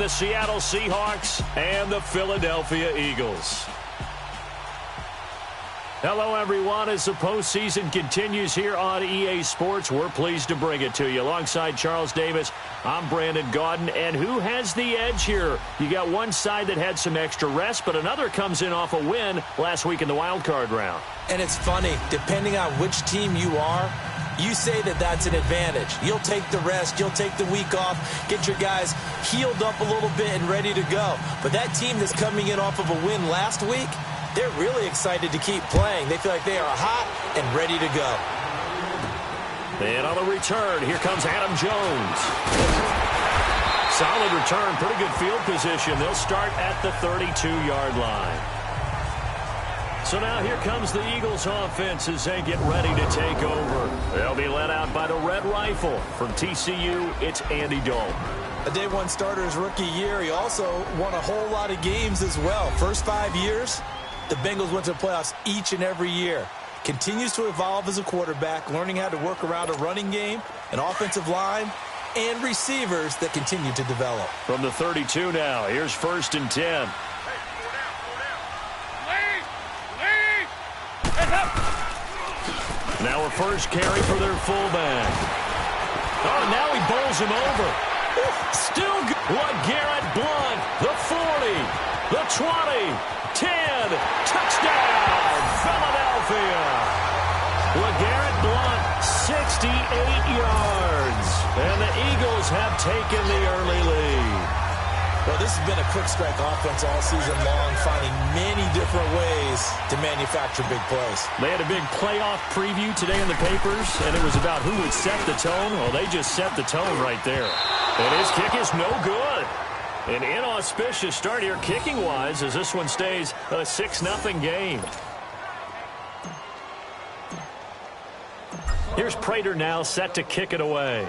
Seattle Seahawks and the Philadelphia Eagles. Hello, everyone. As the postseason continues here on EA Sports, we're pleased to bring it to you. Alongside Charles Davis, I'm Brandon Gaudin. And who has the edge here? You got one side that had some extra rest, but another comes in off a win last week in the wild card round. And it's funny, depending on which team you are, you say that that's an advantage. You'll take the rest, you'll take the week off, get your guys healed up a little bit and ready to go. But that team that's coming in off of a win last week, they're really excited to keep playing. They feel like they are hot and ready to go. And on the return, here comes Adam Jones. Solid return, pretty good field position. They'll start at the 32-yard line. So now here comes the Eagles offense as they get ready to take over. They'll be led out by the Red Rifle. From TCU, it's Andy Dalton. A day one starter his rookie year. He also won a whole lot of games as well. First 5 years, the Bengals went to the playoffs each and every year. Continues to evolve as a quarterback, learning how to work around a running game, an offensive line, and receivers that continue to develop. From the 32 now, here's 1st and 10. Now a first carry for their fullback. Oh, now he bowls him over. Still good. LeGarrette Blount, the 40, the 20, 10, touchdown, Philadelphia. LeGarrette Blount, 68 yards. And the Eagles have taken the early lead. Well, this has been a quick strike offense all season long, finding many different ways to manufacture big plays. They had a big playoff preview today in the papers, and it was about who would set the tone. Well, they just set the tone right there. And his kick is no good. An inauspicious start here kicking-wise as this one stays a 6-0 game. Here's Prater now set to kick it away.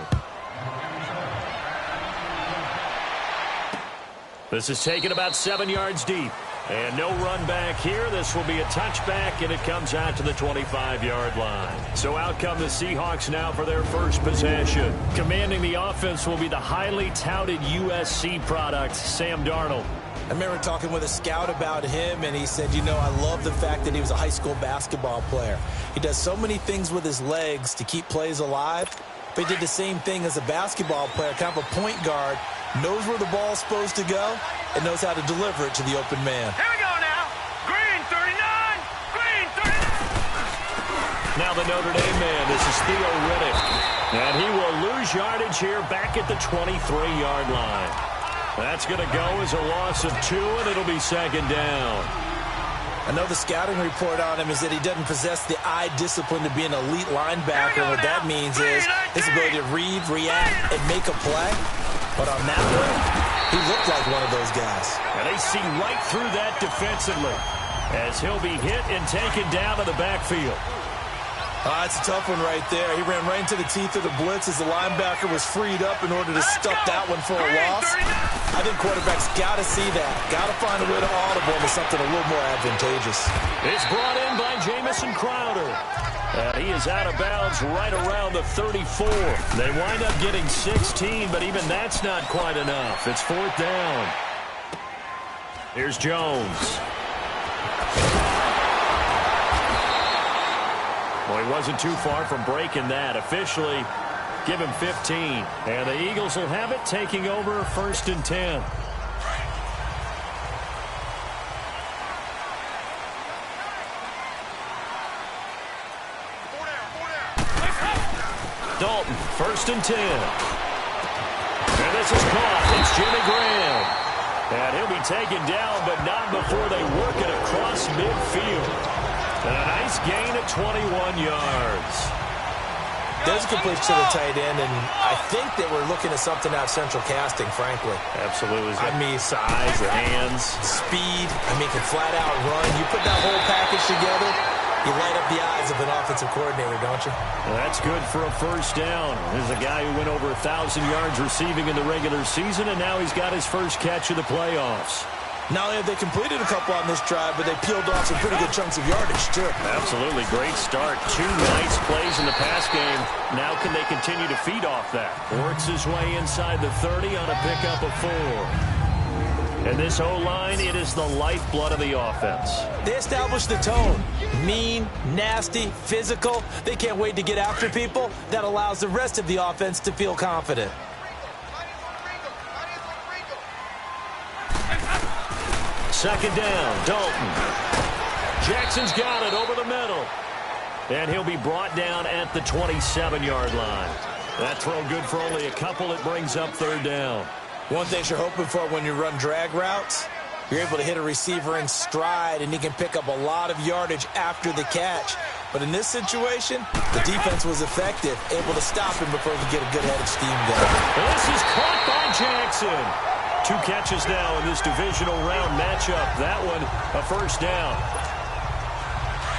This is taken about 7 yards deep. And no run back here. This will be a touchback, and it comes out to the 25-yard line. So out come the Seahawks now for their first possession. Commanding the offense will be the highly touted USC product, Sam Darnold. I remember talking with a scout about him, and he said, you know, I love the fact that he was a high school basketball player. He does so many things with his legs to keep plays alive, but he did the same thing as a basketball player, kind of a point guard, knows where the ball's supposed to go, and knows how to deliver it to the open man. Here we go now. Green 39. Green 39. Now the Notre Dame man. This is Theo Riddick. And he will lose yardage here back at the 23-yard line. That's going to go as a loss of 2, and it'll be 2nd down. I know the scouting report on him is that he doesn't possess the eye discipline to be an elite linebacker. What that means is his ability to read, react, and make a play. But on that one, he looked like one of those guys. And they see right through that defensively as he'll be hit and taken down to the backfield. That's a tough one right there. He ran right into the teeth of the blitz as the linebacker was freed up in order to stuff that one for a loss. I think quarterbacks got to see that. Got to find a way to audible into something a little more advantageous. It's brought in by Jamison Crowder. And he is out of bounds right around the 34. They wind up getting 16, but even that's not quite enough. It's 4th down. Here's Jones. Well, he wasn't too far from breaking that. Officially, give him 15. And the Eagles will have it, taking over 1st and 10. Dalton, 1st and 10. And this is caught. It's Jimmy Graham. And he'll be taken down, but not before they work it across midfield. And a nice gain at 21 yards. There's a completion to the tight end, and I think that we're looking at something out of central casting, frankly. Absolutely. I mean, size, the hands. Speed. I mean, can flat out run. You put that whole package together, you light up the eyes of an offensive coordinator, don't you? Well, that's good for a 1st down. There's a guy who went over 1,000 yards receiving in the regular season, and now he's got his first catch of the playoffs. Not only have they completed a couple on this drive, but they peeled off some pretty good chunks of yardage, too. Absolutely. Great start. 2 nice plays in the pass game. Now can they continue to feed off that? Works his way inside the 30 on a pickup of 4. And this O-line, it is the lifeblood of the offense. They establish the tone. Mean, nasty, physical. They can't wait to get after people. That allows the rest of the offense to feel confident. Second down, Dalton. Jackson's got it over the middle. And he'll be brought down at the 27-yard line. That throw good for only a couple. It brings up third down. One thing you're hoping for when you run drag routes, you're able to hit a receiver in stride, and he can pick up a lot of yardage after the catch. But in this situation, the defense was effective, able to stop him before he could get a good head of steam going. This is caught by Jackson. 2 catches now in this divisional round matchup. That one, a first down.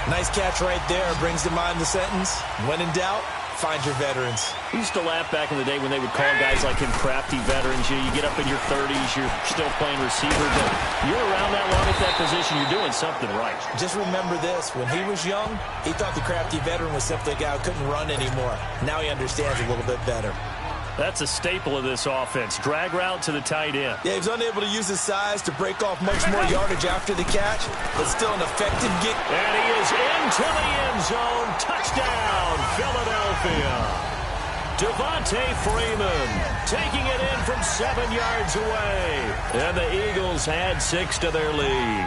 Nice catch right there. Brings to mind the sentence, when in doubt, find your veterans. We used to laugh back in the day when they would call guys like him crafty veterans. You get up in your 30s, you're still playing receiver, but you're around that long at that position, you're doing something right. Just remember this. When he was young, he thought the crafty veteran was simply a guy who couldn't run anymore. Now he understands a little bit better. That's a staple of this offense. Drag route to the tight end. Yeah, he was unable to use his size to break off much more yardage after the catch, but still an effective get. And he is into the end zone. Touchdown, Philadelphia. Devontae Freeman taking it in from 7 yards away. And the Eagles add 6 to their lead.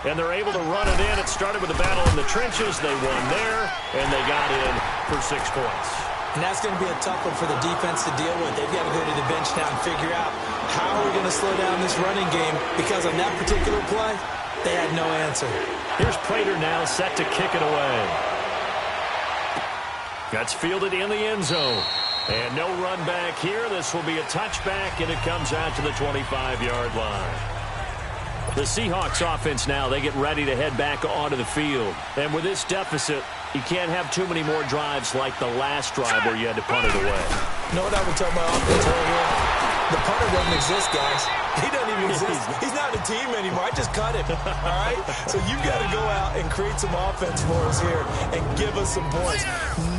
And they're able to run it in. It started with a battle in the trenches. They won there, and they got in for 6 points. And that's going to be a tough one for the defense to deal with. They've got to go to the bench now and figure out how are we going to slow down this running game, because on that particular play, they had no answer. Here's Prater now set to kick it away. That's fielded in the end zone. And no run back here. This will be a touchback, and it comes out to the 25-yard line. The Seahawks offense now, they get ready to head back onto the field. And with this deficit, you can't have too many more drives like the last drive where you had to punt it away. You know what I would tell my offense right here? The punter doesn't exist, guys. He doesn't even exist. He's not a team anymore. I just cut him. All right? So you've got to go out and create some offense for us here and give us some points.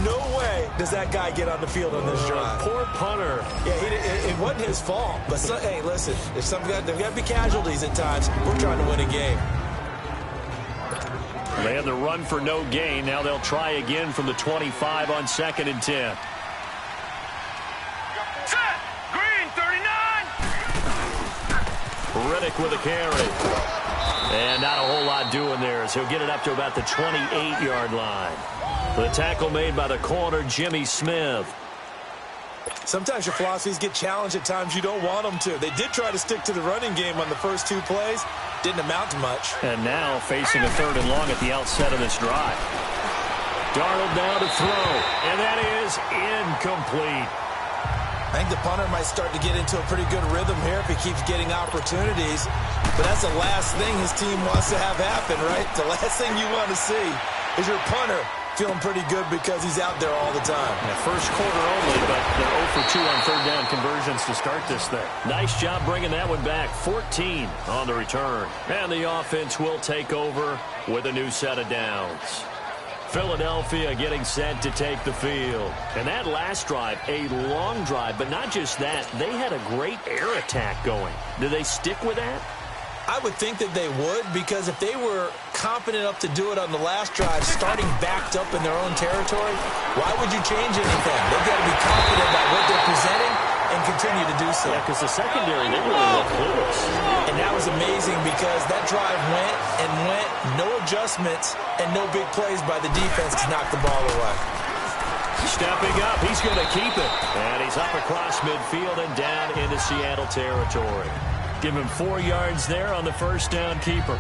No way does that guy get on the field on this drive. Poor punter. Yeah, it wasn't his fault. But, hey, listen, if there's got to be casualties at times. We're trying to win a game. They had the run for no gain. Now they'll try again from the 25 on 2nd and 10. Set! Green, 39! Riddick with a carry. And not a whole lot doing there, as he'll get it up to about the 28-yard line. The tackle made by the corner, Jimmy Smith. Sometimes your philosophies get challenged at times you don't want them to. They did try to stick to the running game on the first 2 plays. Didn't amount to much. And now facing a 3rd and long at the outset of this drive. Darnold now to throw. And that is incomplete. I think the punter might start to get into a pretty good rhythm here if he keeps getting opportunities. But that's the last thing his team wants to have happen, right? The last thing you want to see is your punter feeling pretty good because he's out there all the time. Yeah, first quarter only, but they're 0 for 2 on 3rd down conversions to start this thing. Nice job bringing that one back. 14 on the return. And the offense will take over with a new set of downs. Philadelphia getting set to take the field. And that last drive, a long drive, but not just that. They had a great air attack going. Do they stick with that? I would think that they would, because if they were confident enough to do it on the last drive, starting backed up in their own territory, why would you change anything? They've got to be confident about what they're presenting and continue to do so. Yeah, because the secondary, they really look clueless. And that was amazing because that drive went and went, no adjustments and no big plays by the defense to knock the ball away. Stepping up, he's going to keep it. And he's up across midfield and down into Seattle territory. Give him 4 yards there on the first down keeper.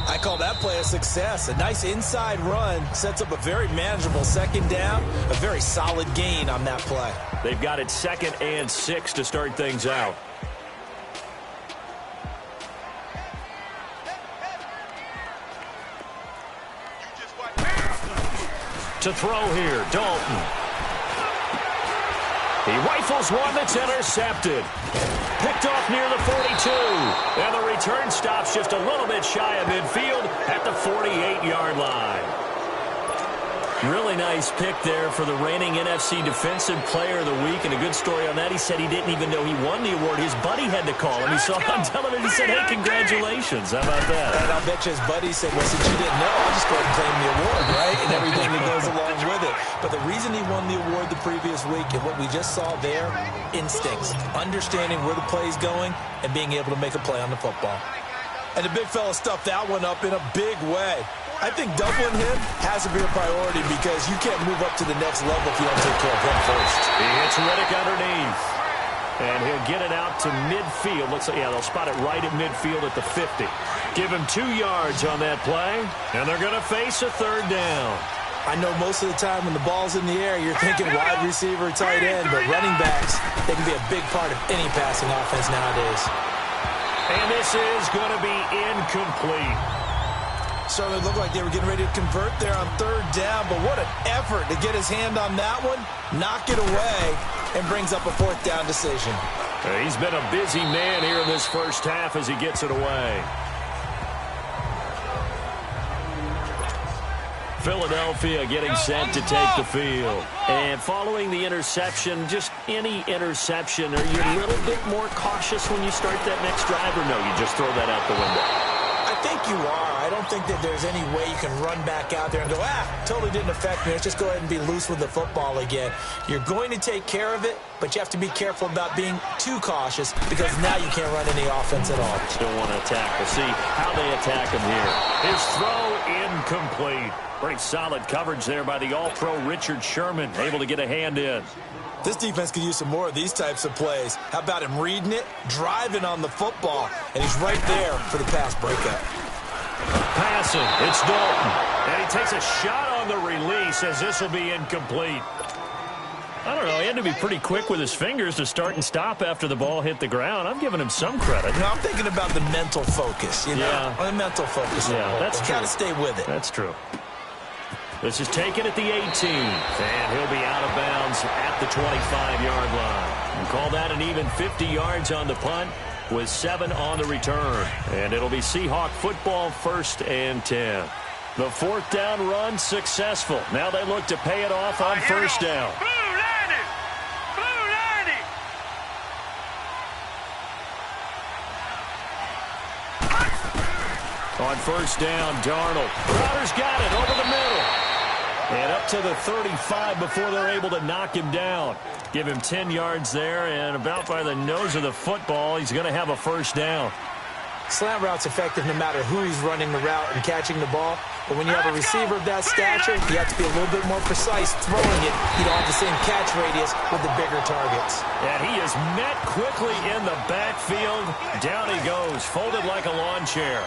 I call that play a success. A nice inside run sets up a very manageable 2nd down. A very solid gain on that play. They've got it 2nd and 6 to start things out. To throw here, Dalton. He rifles one that's intercepted. Picked off near the 42. And the return stops just a little bit shy of midfield at the 48-yard line. Really nice pick there for the reigning NFC Defensive Player of the Week, and a good story on that. He said he didn't even know he won the award. His buddy had to call him. He saw it on television. He said, hey, congratulations. How about that? And I'll bet you his buddy said, well, since you didn't know, I'll just go ahead and claim the award, right? And everything that goes along with it. But the reason he won the award the previous week and what we just saw there, instincts, understanding where the play's going and being able to make a play on the football. And the big fella stuffed that one up in a big way. I think doubling him has to be a priority because you can't move up to the next level if you don't take care of him first. He hits Riddick underneath. And he'll get it out to midfield. Looks like, yeah, they'll spot it right at midfield at the 50. Give him 2 yards on that play, and they're going to face a third down. I know most of the time when the ball's in the air, you're thinking wide receiver, tight end, but running backs, they can be a big part of any passing offense nowadays. And this is going to be incomplete. Certainly looked like they were getting ready to convert there on third down, but what an effort to get his hand on that one, knock it away, and brings up a fourth down decision. He's been a busy man here in this first half as he gets it away. Philadelphia getting set to take the field. And following the interception, just any interception, are you a little bit more cautious when you start that next drive, or no, you just throw that out the window? I think you are. I don't think that there's any way you can run back out there and go, totally didn't affect me. Let's just go ahead and be loose with the football again. You're going to take care of it, but you have to be careful about being too cautious because now you can't run any offense at all. Still want to attack. We'll see how they attack him here. His throw incomplete. Pretty solid coverage there by the All-Pro Richard Sherman, able to get a hand in. This defense could use some more of these types of plays. How about him reading it, driving on the football, and he's right there for the pass breakup. Passing, it's Dalton. And he takes a shot on the release as this will be incomplete. I don't know, he had to be pretty quick with his fingers to start and stop after the ball hit the ground. I'm giving him some credit. No, I'm thinking about the mental focus, you know? Yeah. The mental focus. Yeah, that's true. Got to stay with it. That's true. This is taken at the 18th, and he'll be out of bounds at the 25-yard line. And call that an even 50 yards on the punt with 7 on the return. And it'll be Seahawk football, 1st and 10. The fourth down run successful. Now they look to pay it off on first down. On first down, Darnold. Crowder's got it over the middle. And up to the 35 before they're able to knock him down. Give him 10 yards there, and about by the nose of the football, he's going to have a first down. Slant route's effective no matter who's running the route and catching the ball. But when you have a receiver of that stature, you have to be a little bit more precise throwing it. You don't have the same catch radius with the bigger targets. And he is met quickly in the backfield. Down he goes, folded like a lawn chair.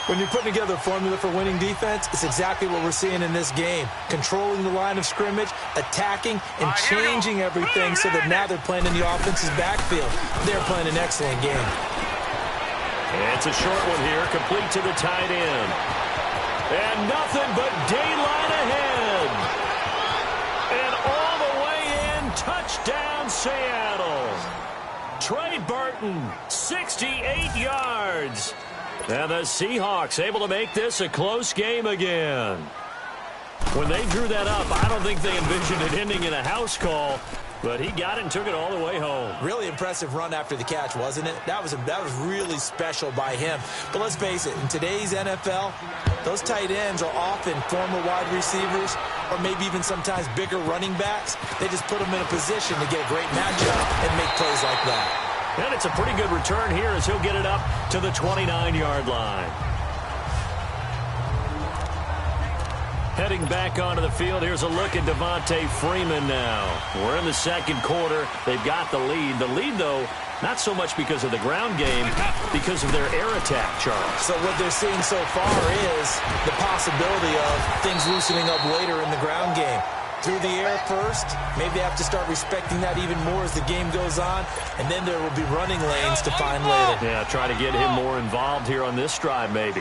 When you're putting together a formula for winning defense, it's exactly what we're seeing in this game. Controlling the line of scrimmage, attacking, and changing everything so that now they're playing in the offense's backfield. They're playing an excellent game. It's a short one here, complete to the tight end. And nothing but daylight ahead. And all the way in, touchdown Seattle. Trey Burton, 68 yards. And the Seahawks able to make this a close game again. When they drew that up, I don't think they envisioned it ending in a house call, but he got it and took it all the way home. Really impressive run after the catch, wasn't it? That was really special by him. But let's face it, in today's NFL, those tight ends are often former wide receivers or maybe even sometimes bigger running backs. They just put them in a position to get a great matchup and make plays like that. And it's a pretty good return here as he'll get it up to the 29-yard line. Heading back onto the field, here's a look at Devontae Freeman now. We're in the second quarter. They've got the lead. The lead, though, not so much because of the ground game, because of their air attack, Charles. So what they're seeing so far is the possibility of things loosening up later in the ground game. Through the air first, maybe they have to start respecting that even more as the game goes on, and then there will be running lanes to find later. Yeah, try to get him more involved here on this drive, maybe.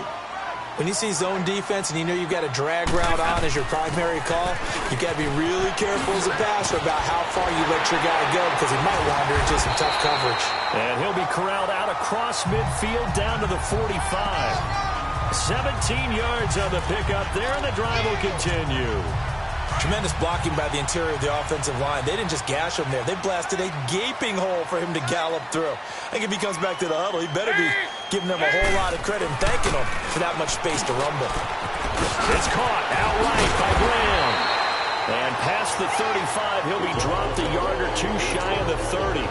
When you see zone defense and you know you've got a drag route on as your primary call, you've got to be really careful as a passer about how far you let your guy go because he might wander into some tough coverage. And he'll be corralled out across midfield down to the 45. 17 yards on the pickup there, and the drive will continue. Tremendous blocking by the interior of the offensive line. They didn't just gash him there. They blasted a gaping hole for him to gallop through. I think if he comes back to the huddle, he better be giving them a whole lot of credit and thanking them for that much space to rumble. It's caught outright by Graham. And past the 35, he'll be dropped a yard or two shy of the 30.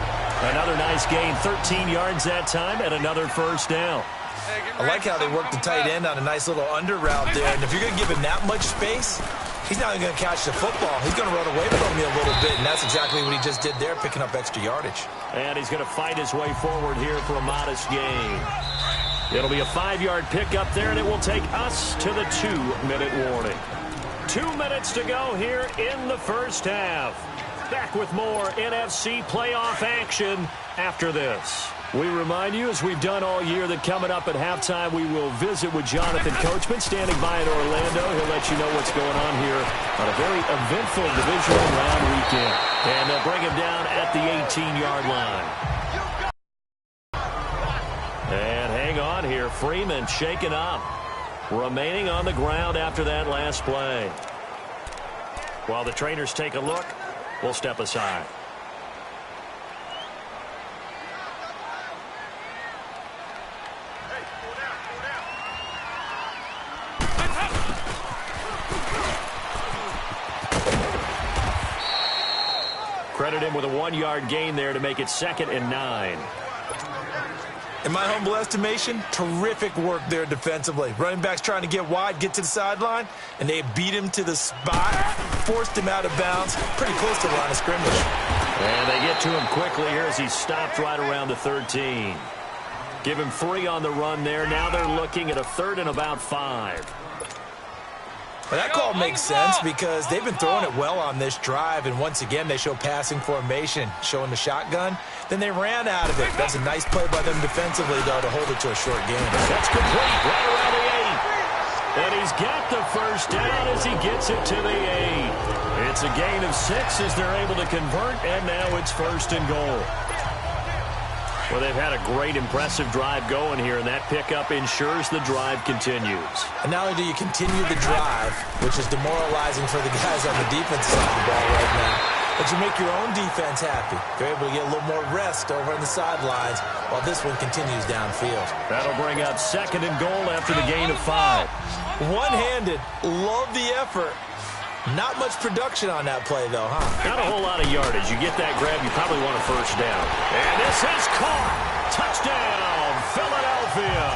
Another nice gain, 13 yards that time, and another first down. I like how they worked the tight end on a nice little under route there. And if you're going to give him that much space, he's not even going to catch the football. He's going to run away from you a little bit, and that's exactly what he just did there, picking up extra yardage. And he's going to fight his way forward here for a modest gain. It'll be a 5-yard pickup there, and it will take us to the 2-minute warning. 2 minutes to go here in the first half. Back with more NFC playoff action after this. We remind you, as we've done all year, that coming up at halftime, we will visit with Jonathan Coachman, standing by in Orlando. He'll let you know what's going on here on a very eventful divisional round weekend. And they'll bring him down at the 18-yard line. And hang on here. Freeman shaken up, remaining on the ground after that last play. While the trainers take a look, we'll step aside. Credit him with a 1-yard gain there to make it 2nd and 9. In my humble estimation, terrific work there defensively. Running backs trying to get wide, get to the sideline, and they beat him to the spot, forced him out of bounds, pretty close to the line of scrimmage. And they get to him quickly here as he stopped right around the 13. Give him 3 on the run there. Now they're looking at a 3rd and about 5. Well, that call makes sense because they've been throwing it well on this drive, and once again they show passing formation, showing the shotgun. Then they ran out of it. That's a nice play by them defensively, though, to hold it to a short game. That's complete right around the 8. And he's got the first down as he gets it to the 8. It's a gain of 6 as they're able to convert, and now it's 1st and goal. Well, they've had a great, impressive drive going here, and that pickup ensures the drive continues. And not only do you continue the drive, which is demoralizing for the guys on the defensive side of the ball right now, but you make your own defense happy. They're able to get a little more rest over on the sidelines while this one continues downfield. That'll bring up 2nd and goal after the gain of 5. One-handed, love the effort. Not much production on that play, though, huh? Not a whole lot of yardage. You get that grab, you probably want a 1st down. And this is caught. Touchdown, Philadelphia.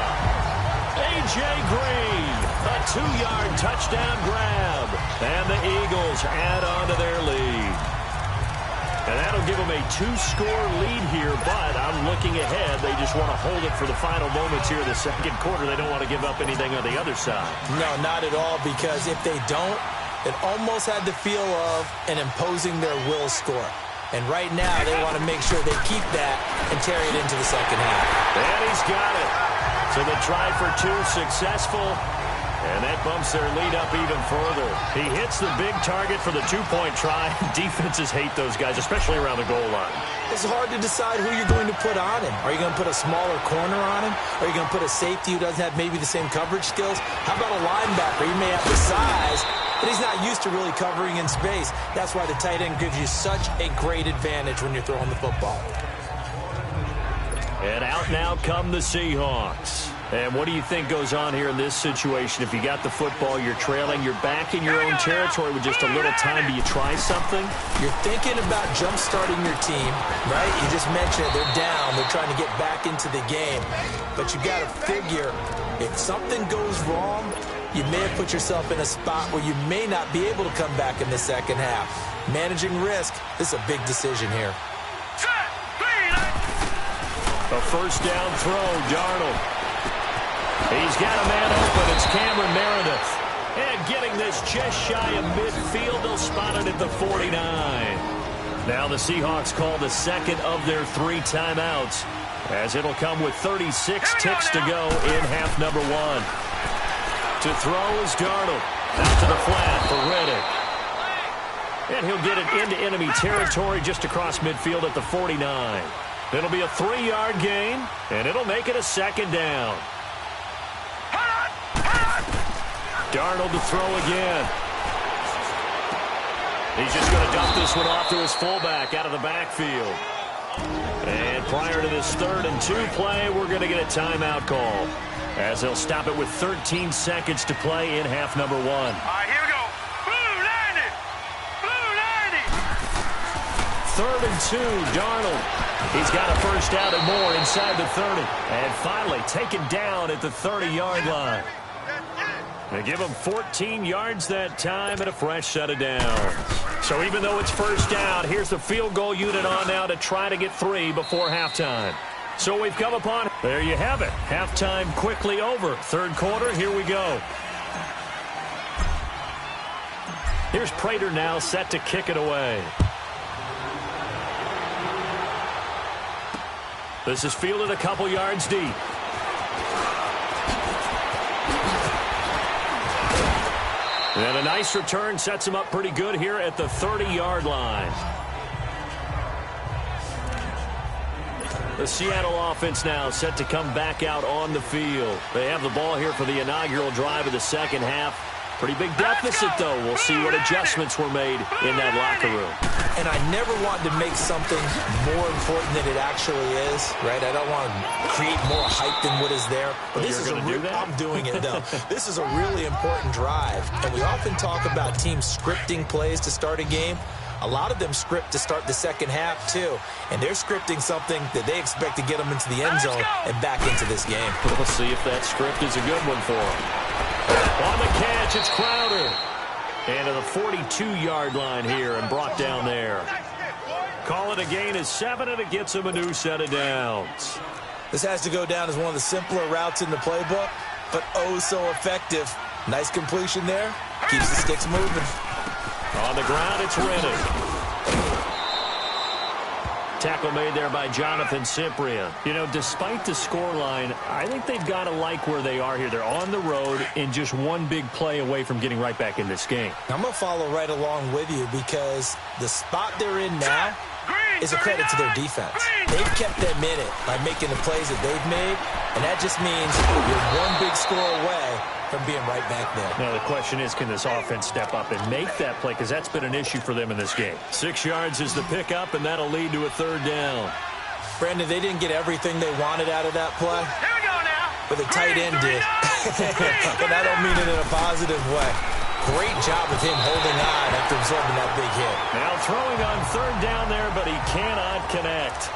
A.J. Green, a 2-yard touchdown grab. And the Eagles add on to their lead. And that'll give them a 2-score lead here, but I'm looking ahead. They just want to hold it for the final moments here in the 2nd quarter. They don't want to give up anything on the other side. No, not at all, because if they don't, it almost had the feel of an imposing their will score. And right now, they want to make sure they keep that and carry it into the 2nd half. And he's got it. So the try for 2 successful. And that bumps their lead up even further. He hits the big target for the 2-point try. Defenses hate those guys, especially around the goal line. It's hard to decide who you're going to put on him. Are you going to put a smaller corner on him? Are you going to put a safety who doesn't have maybe the same coverage skills? How about a linebacker? He may have the size, but he's not used to really covering in space. That's why the tight end gives you such a great advantage when you're throwing the football. And out now come the Seahawks. And what do you think goes on here in this situation? If you got the football, you're trailing, you're back in your own territory with just a little time. Do you try something? You're thinking about jump-starting your team, right? You just mentioned it. They're down. They're trying to get back into the game. But you got to figure, if something goes wrong, you may have put yourself in a spot where you may not be able to come back in the 2nd half. Managing risk, this is a big decision here. A 1st down throw, Darnold. He's got a man open. It's Cameron Meredith. And getting this just shy of midfield, they'll spot it at the 49. Now the Seahawks call the 2nd of their 3 timeouts, as it'll come with 36 ticks to go in half number 1. To throw is Darnold. Out to the flat for Reddick. And he'll get it into enemy territory just across midfield at the 49. It'll be a 3-yard gain, and it'll make it a 2nd down. Darnold to throw again. He's just going to dump this one off to his fullback out of the backfield. And prior to this 3rd and 2 play, we're going to get a timeout call, as they'll stop it with 13 seconds to play in half number 1. All right, here we go. Blue 90. Blue 3rd 90. and 2, Darnold. He's got a first down and more inside the 30. And finally taken down at the 30-yard line. They give him 14 yards that time and a fresh set of downs. So even though it's first down, here's the field goal unit on now to try to get 3 before halftime. So we've come upon, there you have it. Halftime quickly over. 3rd quarter, here we go. Here's Prater now set to kick it away. This is fielded a couple yards deep. And a nice return sets him up pretty good here at the 30-yard line. The Seattle offense now set to come back out on the field. They have the ball here for the inaugural drive of the second half. Pretty big deficit, though. We'll see what adjustments were made in that locker room. And I never want to make something more important than it actually is, right? I don't want to create more hype than what is there. But this is I'm doing it, though. This is a really important drive. And we often talk about teams scripting plays to start a game. A lot of them script to start the second half, too. And they're scripting something that they expect to get them into the end zone and back into this game. We'll see if that script is a good one for them. On the catch, it's Crowder. And to the 42-yard line here and brought down there. Call it a gain of 7, and it gets him a new set of downs. This has to go down as one of the simpler routes in the playbook, but oh so effective. Nice completion there. Keeps the sticks moving. On the ground, it's Rennick. Tackle made there by Jonathan Cyprien. You know, despite the scoreline, I think they've got to like where they are here. They're on the road and just one big play away from getting right back in this game. I'm going to follow right along with you because the spot they're in now is a credit to their defense. They've kept them in it by making the plays that they've made, and that just means you're one big score away from being right back there. Now, the question is, can this offense step up and make that play? Because that's been an issue for them in this game. 6 yards is the pickup, and that'll lead to a 3rd down. Brandon, they didn't get everything they wanted out of that play. Here we go now. But the tight end did. And I don't mean it in a positive way. Great job with him holding on after absorbing that big hit. Now throwing on 3rd down there, but he cannot connect.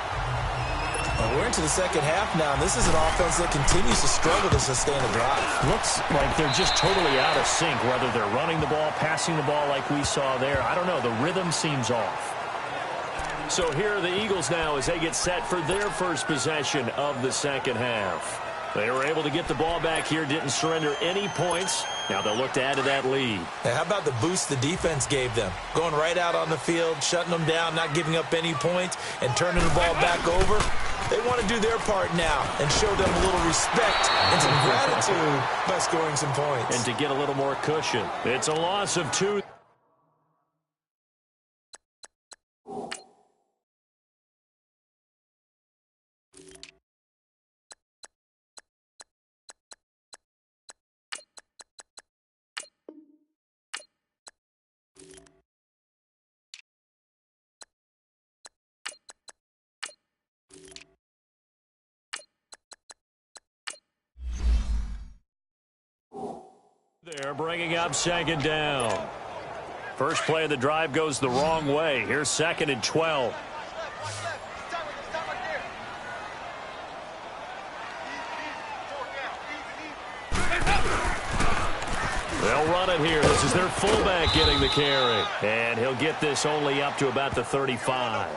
Well, we're into the second half now, and this is an offense that continues to struggle to sustain a drive. Looks like they're just totally out of sync, whether they're running the ball, passing the ball like we saw there. I don't know. The rhythm seems off. So here are the Eagles now as they get set for their first possession of the second half. They were able to get the ball back here, didn't surrender any points. Now they'll look to add to that lead. Hey, how about the boost the defense gave them? Going right out on the field, shutting them down, not giving up any points, and turning the ball back over. They want to do their part now and show them a little respect and some gratitude by scoring some points. And to get a little more cushion. It's a loss of 2. They're bringing up 2nd down. First play of the drive goes the wrong way. Here's 2nd and 12. They'll run it here. This is their fullback getting the carry. And he'll get this only up to about the 35.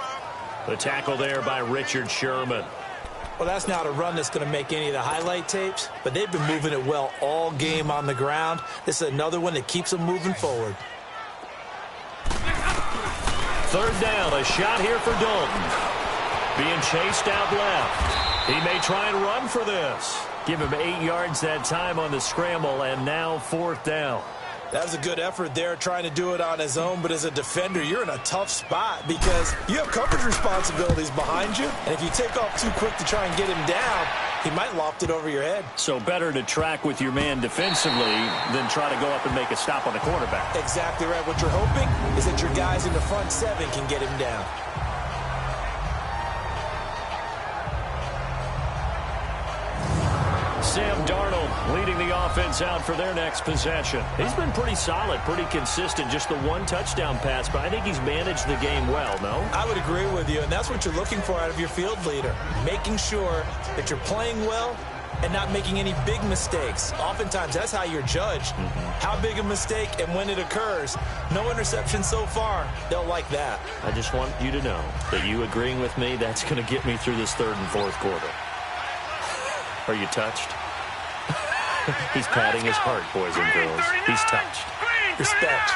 The tackle there by Richard Sherman. Well, that's not a run that's going to make any of the highlight tapes, but they've been moving it well all game on the ground. This is another one that keeps them moving forward. 3rd down, a shot here for Dalton. Being chased out left. He may try and run for this. Give him 8 yards that time on the scramble, and now 4th down. That was a good effort there, trying to do it on his own. But as a defender, you're in a tough spot because you have coverage responsibilities behind you. And if you take off too quick to try and get him down, He might loft it over your head. So better to track with your man defensively than try to go up and make a stop on the quarterback. Exactly right. What you're hoping is that your guys in the front seven can get him down. Sam Darnold leading the offense out for their next possession. He's been pretty solid, pretty consistent, just the one touchdown pass, but I think he's managed the game well, no? I would agree with you, and that's what you're looking for out of your field leader, making sure that you're playing well and not making any big mistakes. Oftentimes, that's how you're judged. How big a mistake and when it occurs. No interception so far. They'll like that. I just want you to know that you agreeing with me, that's going to get me through this third and fourth quarter. Are you touched? He's patting his heart, boys and girls. He's touched. Respect.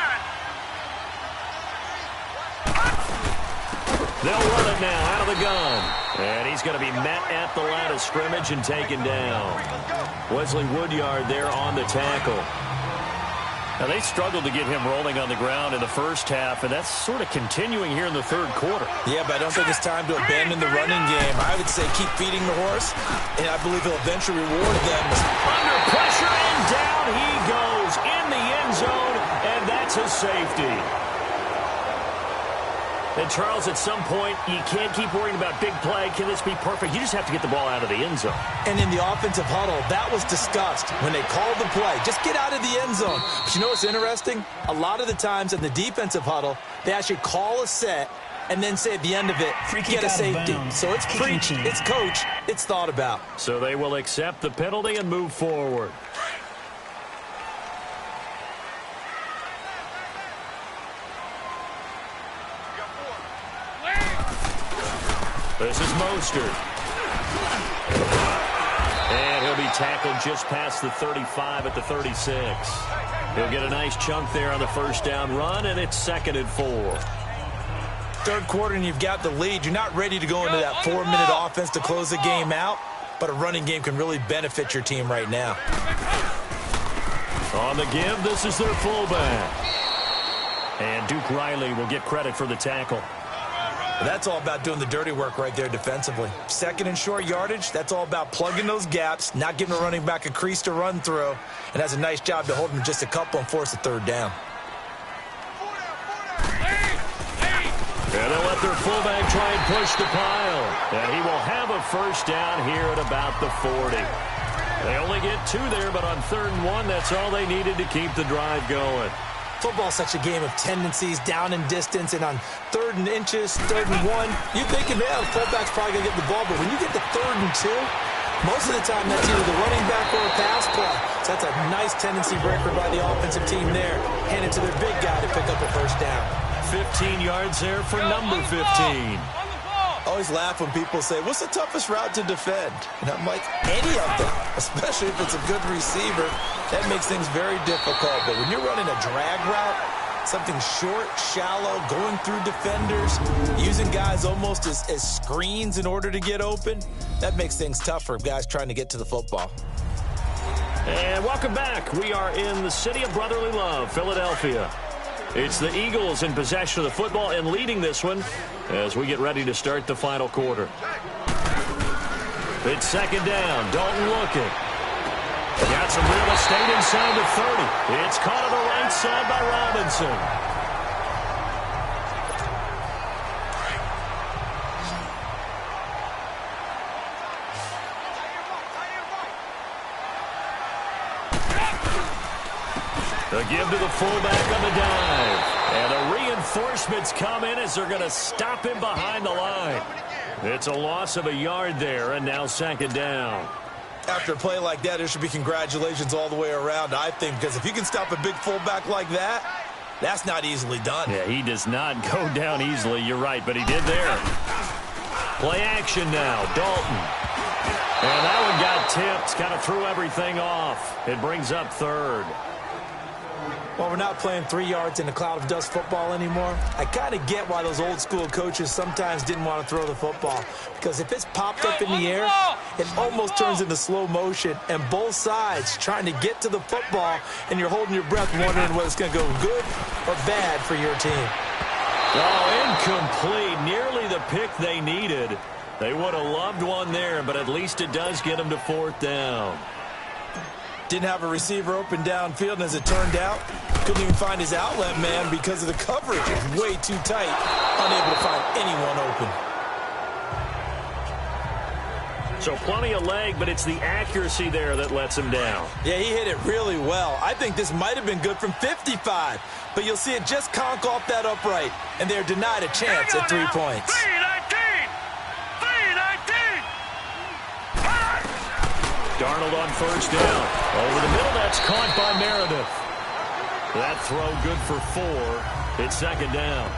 They'll run it now out of the gun. And he's going to be met at the line of scrimmage and taken down. Wesley Woodyard there on the tackle. Now, they struggled to get him rolling on the ground in the first half, and that's sort of continuing here in the third quarter. Yeah, but I don't think it's time to abandon the running game. I would say keep feeding the horse, and I believe he'll eventually reward them. Under pressure, and down he goes in the end zone, and that's a safety. And, Charles, at some point, you can't keep worrying about big play. Can this be perfect? You just have to get the ball out of the end zone. And in the offensive huddle, that was discussed when they called the play. Just get out of the end zone. But you know what's interesting? A lot of the times in the defensive huddle, they actually call a set and then say at the end of it, get a safety. So it's preached, it's coached, it's thought about. So they will accept the penalty and move forward. This is Mostert. And he'll be tackled just past the 35 at the 36. He'll get a nice chunk there on the first down run, and it's 2nd and 4. Third quarter, and you've got the lead. You're not ready to go into that 4-minute offense to close the game out, but a running game can really benefit your team right now. On the give, this is their fullback. And Duke Riley will get credit for the tackle. That's all about doing the dirty work right there defensively. 2nd and short yardage, that's all about plugging those gaps, not giving a running back a crease to run through, and has a nice job to hold him just a couple and force a third down. And they'll let their fullback try and push the pile. And he will have a first down here at about the 40. They only get 2 there, but on 3rd and 1, that's all they needed to keep the drive going. Football's such a game of tendencies, down and distance, and on 3rd and inches, 3rd and 1, you're thinking, man, the fullback's probably going to get the ball, but when you get to 3rd and 2, most of the time that's either the running back or a pass play. So that's a nice tendency breaker by the offensive team there. Hand it to their big guy to pick up a first down. 15 yards there for number 15. I always laugh when people say, what's the toughest route to defend? And I'm like, any of them, especially if it's a good receiver. That makes things very difficult. But when you're running a drag route, something short, shallow, going through defenders, using guys almost as screens in order to get open, that makes things tough for guys trying to get to the football. And welcome back. We are in the city of brotherly love, Philadelphia. It's the Eagles in possession of the football and leading this one as we get ready to start the final quarter. It's 2nd down. Dalton looking. Got some real estate inside the 30. It's caught on the right side by Robinson. The give to the fullback on the dive. And the reinforcements come in as they're going to stop him behind the line. It's a loss of a yard there, and now 2nd down. After a play like that, there should be congratulations all the way around, I think, because if you can stop a big fullback like that, that's not easily done. Yeah, he does not go down easily. You're right, but he did there. Play action now. Dalton. And that one got tipped. Kind of threw everything off. It brings up 3rd. Well, we're not playing 3 yards in a cloud of dust football anymore. I kind of get why those old school coaches sometimes didn't want to throw the football. Because if it's popped up in the air, it almost turns into slow motion. And both sides trying to get to the football, and you're holding your breath wondering whether it's going to go good or bad for your team. Oh, incomplete. Nearly the pick they needed. They would have loved one there, but at least it does get them to 4th down. Didn't have a receiver open downfield, and as it turned out, couldn't even find his outlet man because of the coverage. It was way too tight, unable to find anyone open. So plenty of leg, but it's the accuracy there that lets him down. Yeah, he hit it really well. I think this might have been good from 55, but you'll see it just conk off that upright, and they're denied a chance at 3 points. 319! 319! Darnold on 1st down. Over the middle, that's caught by Meredith. That throw good for 4. It's 2nd down.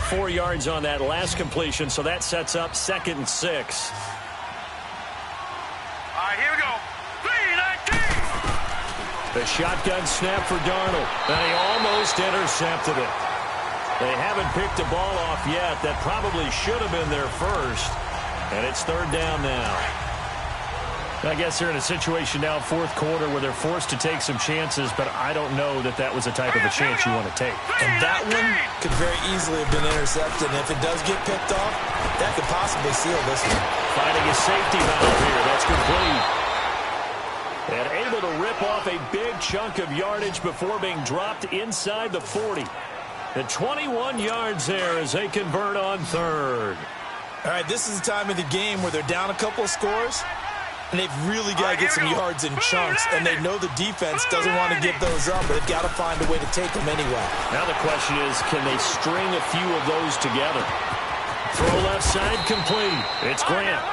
4 yards on that last completion, so that sets up 2nd and 6. All right, here we go. 319! The shotgun snap for Darnold, and he almost intercepted it. They haven't picked the ball off yet. That probably should have been their first, and it's 3rd down now. I guess they're in a situation now, 4th quarter, where they're forced to take some chances, but I don't know that that was a type of a chance you want to take. And that one could very easily have been intercepted, and if it does get picked off, that could possibly seal this one. Finding a safety valve here. That's complete. And able to rip off a big chunk of yardage before being dropped inside the 40. The 21 yards there as they convert on 3rd. All right, this is the time of the game where they're down a couple of scores, and they've really got to get some yards in chunks, and they know the defense doesn't want to give those up, but they've got to find a way to take them anyway. Now the question is, can they string a few of those together? Throw left side complete. It's Grant.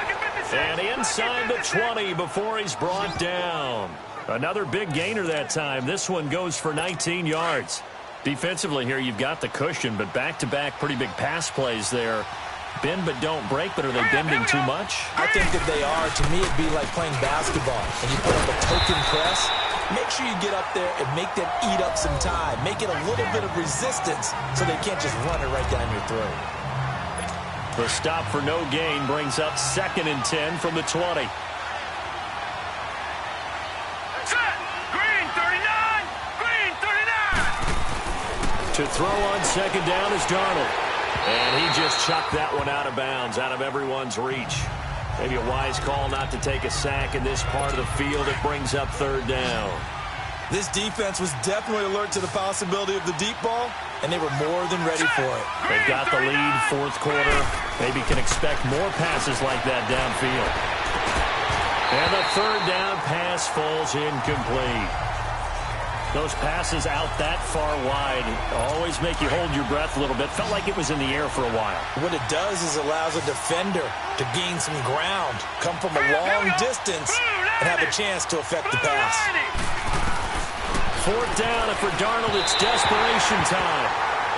And inside the 20 before he's brought down. Another big gainer that time. This one goes for 19 yards. Defensively here, you've got the cushion, but back-to-back pretty big pass plays there. Bend but don't break, but are they bending too much? I think that they are. To me, it'd be like playing basketball, and you put up a token press. Make sure you get up there and make them eat up some time. Make it a little bit of resistance so they can't just run it right down your throat. The stop for no gain brings up 2nd and 10 from the 20. Set! Green 39! Green 39! To throw on 2nd down is Darnold. And he just chucked that one out of bounds, out of everyone's reach. Maybe a wise call not to take a sack in this part of the field. It brings up 3rd down. This defense was definitely alert to the possibility of the deep ball, and they were more than ready for it. They've got the lead, 4th quarter. Maybe can expect more passes like that downfield. And the 3rd down pass falls incomplete. Those passes out that far wide always make you hold your breath a little bit. Felt like it was in the air for a while. What it does is allows a defender to gain some ground, come from a long distance, and have a chance to affect the pass. 4th down, and for Darnold, it's desperation time.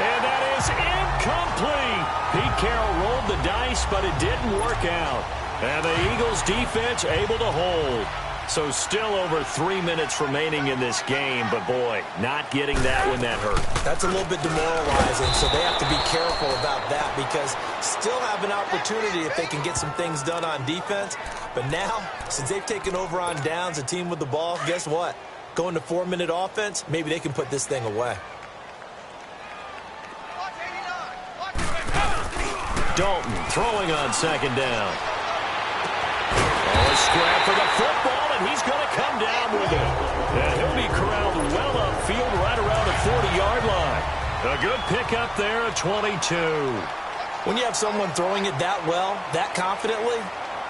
And that is incomplete. Pete Carroll rolled the dice, but it didn't work out. And the Eagles' defense able to hold. So still over 3 minutes remaining in this game, but boy, not getting that when that hurt. That's a little bit demoralizing, so they have to be careful about that because still have an opportunity if they can get some things done on defense. But now, since they've taken over on downs, a team with the ball, guess what? Going to 4-minute offense, maybe they can put this thing away. Dalton throwing on 2nd down. Oh, a scrap for the football, and he's going to come down with it. And he'll be corralled well upfield right around the 40-yard line. A good pickup there at 22. When you have someone throwing it that well, that confidently,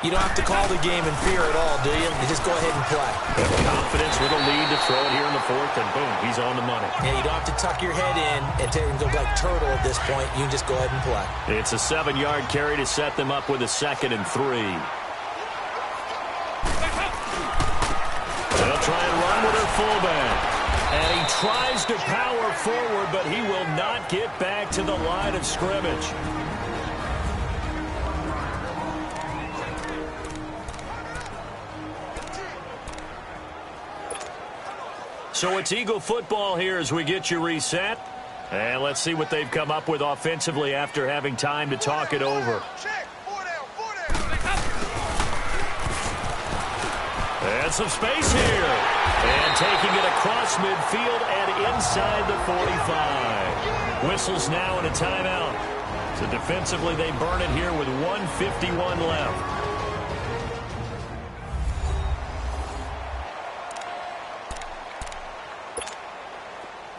you don't have to call the game in fear at all, do you? You just go ahead and play. With confidence with a lead to throw it here in the 4th, and boom, he's on the money. Yeah, you don't have to tuck your head in and go like turtle at this point. You can just go ahead and play. It's a 7-yard carry to set them up with a 2nd and 3. They'll try and run with their fullback. And he tries to power forward, but he will not get back to the line of scrimmage. So it's Eagle football here as we get you reset. And let's see what they've come up with offensively after having time to talk it over. And some space here. And taking it across midfield and inside the 45. Whistles now in a timeout. So defensively, they burn it here with 1:51 left.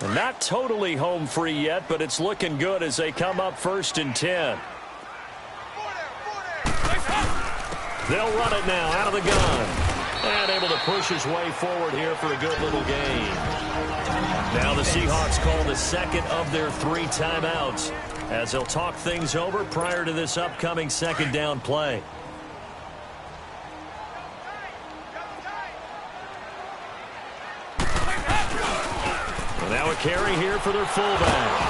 And not totally home free yet, but it's looking good as they come up 1st and 10. They'll run it now out of the gun. And able to push his way forward here for a good little gain. Now the Seahawks call the second of their 3 timeouts as they'll talk things over prior to this upcoming 2nd down play. Well, now a carry here for their fullback.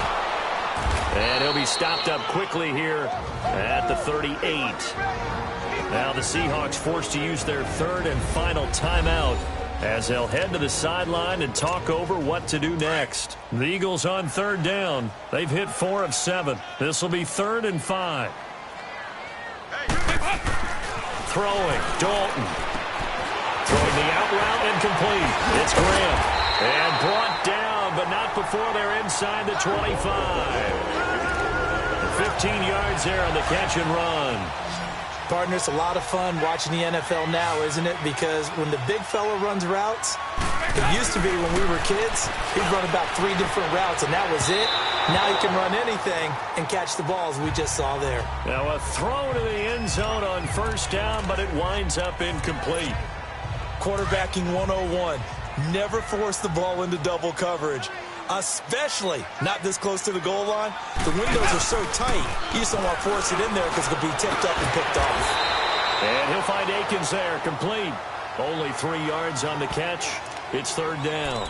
And he'll be stopped up quickly here at the 38. Now the Seahawks forced to use their 3rd and final timeout as they'll head to the sideline and talk over what to do next. The Eagles on 3rd down. They've hit 4 of 7. This will be 3rd and 5. Throwing, Dalton. Throwing the out route incomplete. It's Graham. And brought down, but not before they're inside the 25. 15 yards there on the catch and run. Partner, it's a lot of fun watching the NFL now, isn't it? Because when the big fella runs routes, it used to be when we were kids, he'd run about 3 different routes, and that was it. Now he can run anything and catch the balls we just saw there. Now a throw to the end zone on 1st down, but it winds up incomplete. Quarterbacking 101. Never force the ball into double coverage, especially not this close to the goal line. The windows are so tight, you just don't want to force it in there because it'll be tipped up and picked off. And he'll find Akins there, complete. Only 3 yards on the catch. It's 3rd down.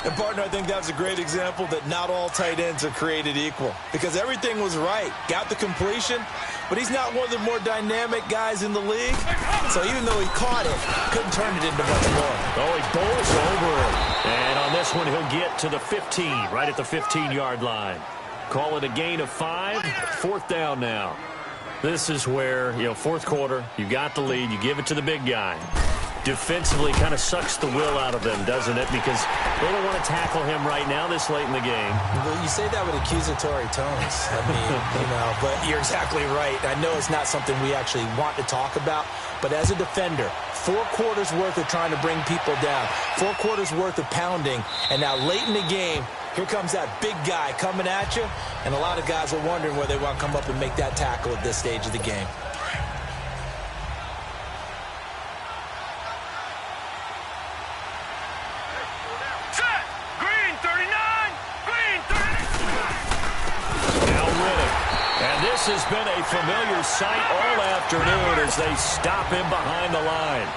And, partner, I think that was a great example that not all tight ends are created equal because everything was right. Got the completion, but he's not one of the more dynamic guys in the league. So even though he caught it, couldn't turn it into much more. Oh, he bowls over it. And on this one, he'll get to the 15, right at the 15-yard line. Call it a gain of 5. 4th down now. This is where, 4th quarter, you got the lead. You give it to the big guy. Defensively kind of sucks the will out of them, doesn't it? Because they don't want to tackle him right now this late in the game. Well, you say that with accusatory tones. I mean, but you're exactly right. I know it's not something we actually want to talk about, but as a defender, 4 quarters worth of trying to bring people down, 4 quarters worth of pounding, and now late in the game, here comes that big guy coming at you, and a lot of guys are wondering where they want to come up and make that tackle at this stage of the game. This has been a familiar sight all afternoon as they stop him behind the line.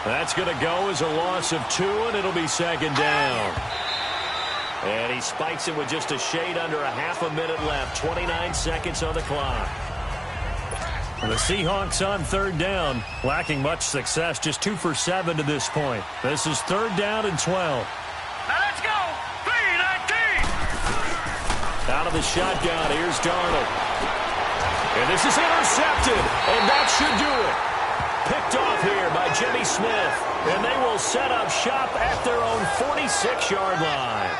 That's going to go as a loss of 2, and it'll be 2nd down. And he spikes it with just a shade under a half a minute left. 29 seconds on the clock. The Seahawks on 3rd down, lacking much success, just 2 for 7 to this point. This is 3rd down and 12. Now let's go. 3-19. Out of the shotgun, here's Darnold. And this is intercepted, and that should do it. Picked off here by Jimmy Smith, and they will set up shop at their own 46-yard line.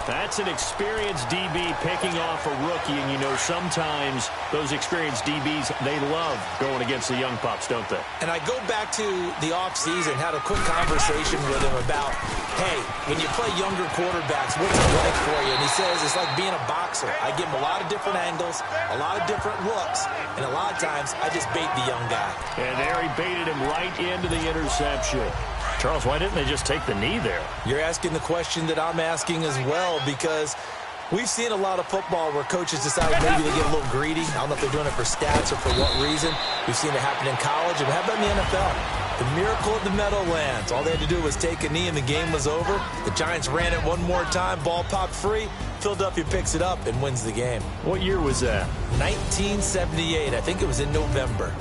That's an experienced DB picking off a rookie, and sometimes those experienced DBs, they love going against the young pups, don't they? And I go back to the offseason, had a quick conversation with him about, hey, when you play younger quarterbacks, what's it like for you? And he says it's like being a boxer. I give him a lot of different angles, a lot of different looks, and a lot of times I just bait the young guy. And there he baited him right into the interception. Charles, why didn't they just take the knee there? You're asking the question that I'm asking as well, because we've seen a lot of football where coaches decide maybe they get a little greedy. I don't know if they're doing it for stats or for what reason. We've seen it happen in college, and how about in the NFL? The miracle of the Meadowlands. All they had to do was take a knee, and the game was over. The Giants ran it one more time, ball popped free. Philadelphia picks it up and wins the game. What year was that? 1978. I think it was in November.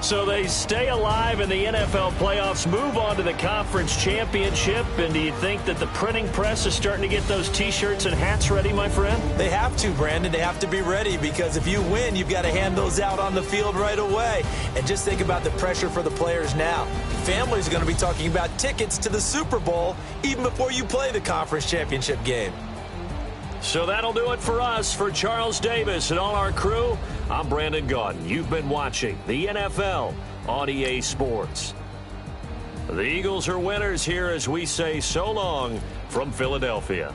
So they stay alive in the NFL playoffs, move on to the conference championship, and do you think that the printing press is starting to get those T-shirts and hats ready, my friend? They have to, Brandon. They have to be ready because if you win, you've got to hand those out on the field right away. And just think about the pressure for the players now. Families are going to be talking about tickets to the Super Bowl even before you play the conference championship game. So that'll do it for us. For Charles Davis and all our crew, I'm Brandon Gaudin. You've been watching the NFL on EA Sports. The Eagles are winners here as we say so long from Philadelphia.